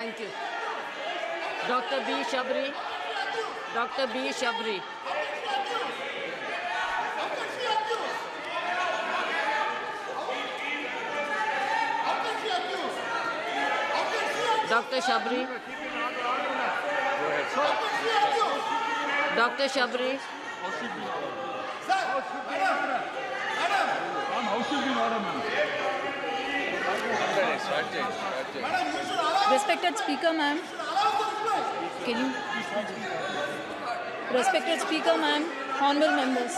Thank you. Dr. B. Shabri. Dr. B. Shabri. Dr. Shabri. Dr. Shabri. Respected Speaker, ma'am. Can you? Respected Speaker, ma'am. Honorable members.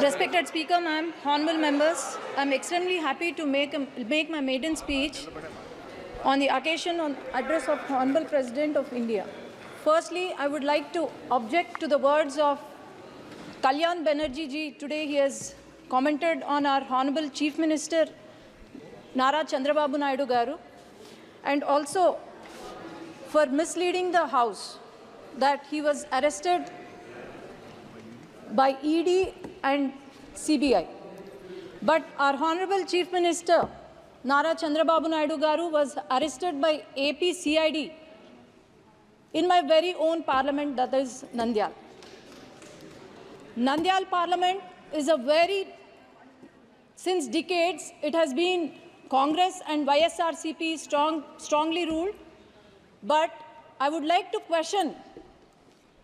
Respected Speaker, ma'am, honorable members, I'm extremely happy to make my maiden speech on the occasion on address of Honorable President of India. Firstly, I would like to object to the words of Kalyan Banerjee ji. Today he has commented on our Honorable Chief Minister Nara Chandrababu Naidu Garu, and also for misleading the House that he was arrested by ED and CBI. But our Honorable Chief Minister Nara Chandrababu Naidu Garu was arrested by AP CID in my very own parliament, that is Nandyal. Nandyal parliament is since decades, it has been Congress and YSRCP strongly ruled. But I would like to question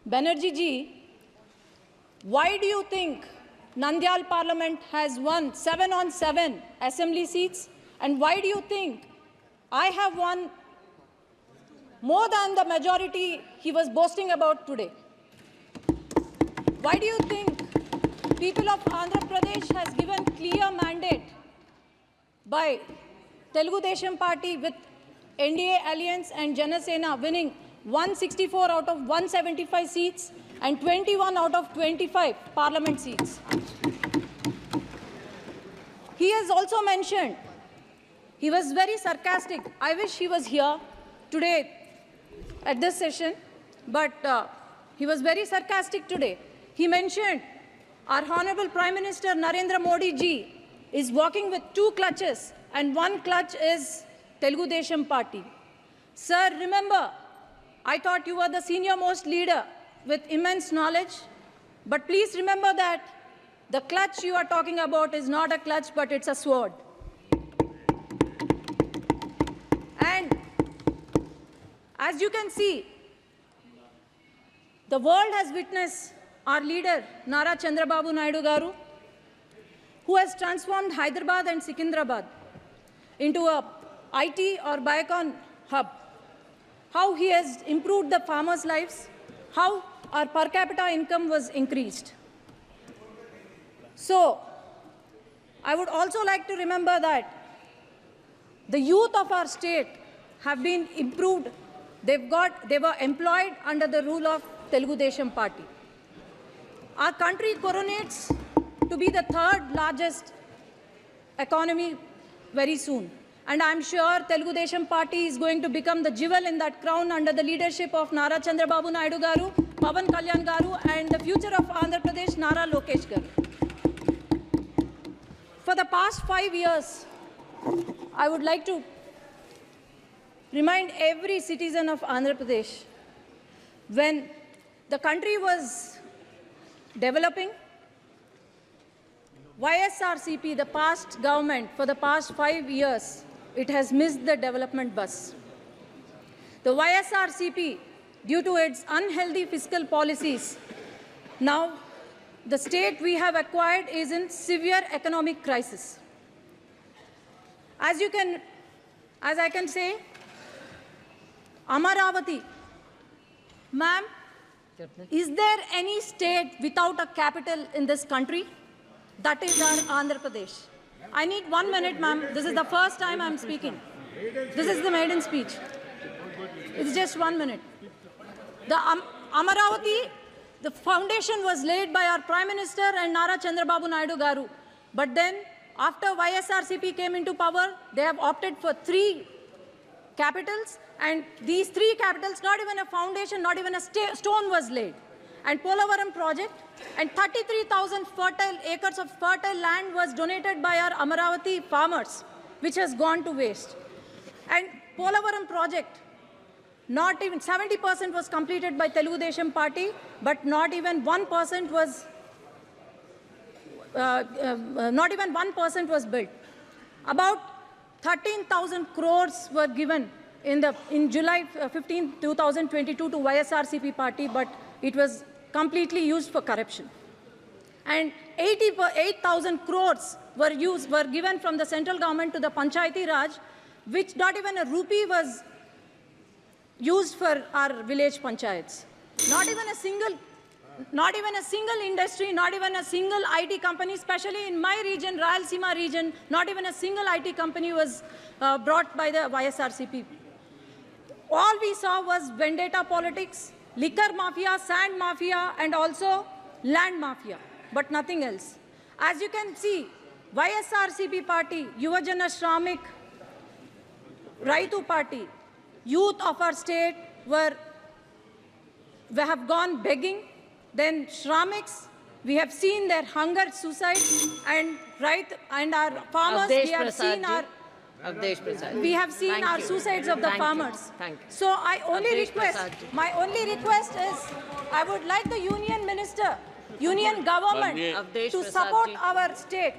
Banerjee ji, why do you think Nandyal Parliament has won 7 on 7 assembly seats? And why do you think I have won more than the majority he was boasting about today? Why do you think people of Andhra Pradesh has given clear mandate by Telugu Desam Party with NDA Alliance and Janasena winning 164 out of 175 seats and 21 out of 25 parliament seats? He has also mentioned, he was very sarcastic. I wish he was here today at this session, but he was very sarcastic today. He mentioned our Honorable Prime Minister Narendra Modi ji is walking with 2 clutches, and 1 clutch is Telugu Desam Party. Sir, remember, I thought you were the senior most leader with immense knowledge, but please remember that the clutch you are talking about is not a clutch, but it's a sword. And as you can see, the world has witnessed our leader, Nara Chandrababu Naidu Garu, who has transformed Hyderabad and Secunderabad into a IT or Biocon hub. How he has improved the farmers' lives, how our per capita income was increased. So, I would also like to remember that the youth of our state have been improved. They were employed under the rule of Telugu Desam Party. Our country coronates to be the 3rd largest economy very soon. And I'm sure Telugu Desam Party is going to become the jewel in that crown under the leadership of Nara Chandrababu Naidu Garu, Pawan Kalyan Garu, and the future of Andhra Pradesh, Nara Lokesh Garu. For the past 5 years, I would like to remind every citizen of Andhra Pradesh, when the country was developing, YSRCP, the past government, for the past 5 years, it has missed the development bus. The YSRCP, due to its unhealthy fiscal policies, now the state we have acquired is in severe economic crisis. As I can say, Amaravati, ma'am, is there any state without a capital in this country? That is our Andhra Pradesh. I need 1 minute, ma'am. This is the first time I'm speaking. This is the maiden speech. It's just 1 minute. The Amaravati, the foundation was laid by our Prime Minister and Nara Chandrababu Naidu Garu. But then, after YSRCP came into power, they have opted for 3 capitals, and these 3 capitals, not even a foundation, not even a stone was laid. And Polavaram project, and 33,000 fertile acres of fertile land was donated by our Amaravati farmers, which has gone to waste. And Polavaram project, not even 70% was completed by Telugu Desam Party, but not even 1% was built. About 13,000 crores were given in July 15, 2022 to YSRCP party, but it was completely used for corruption. And 8,000 crores were given from the central government to the Panchayati Raj, which not even a rupee was used for our village panchayats. Not even a single industry, not even a single IT company, especially in my region, Rayalaseema region, not even a single IT company was brought by the YSRCP. All we saw was vendetta politics, liquor mafia, sand mafia, and also land mafia, but nothing else. As you can see, YSRCP party, Yuvajana Shramik, Raitu party, youth of our state have gone begging. Then Shramiks, we have seen their hunger, suicide, and our farmers, we have seen our suicides of the farmers. Thank you. So my only request is, I would like the union minister, union government to support our state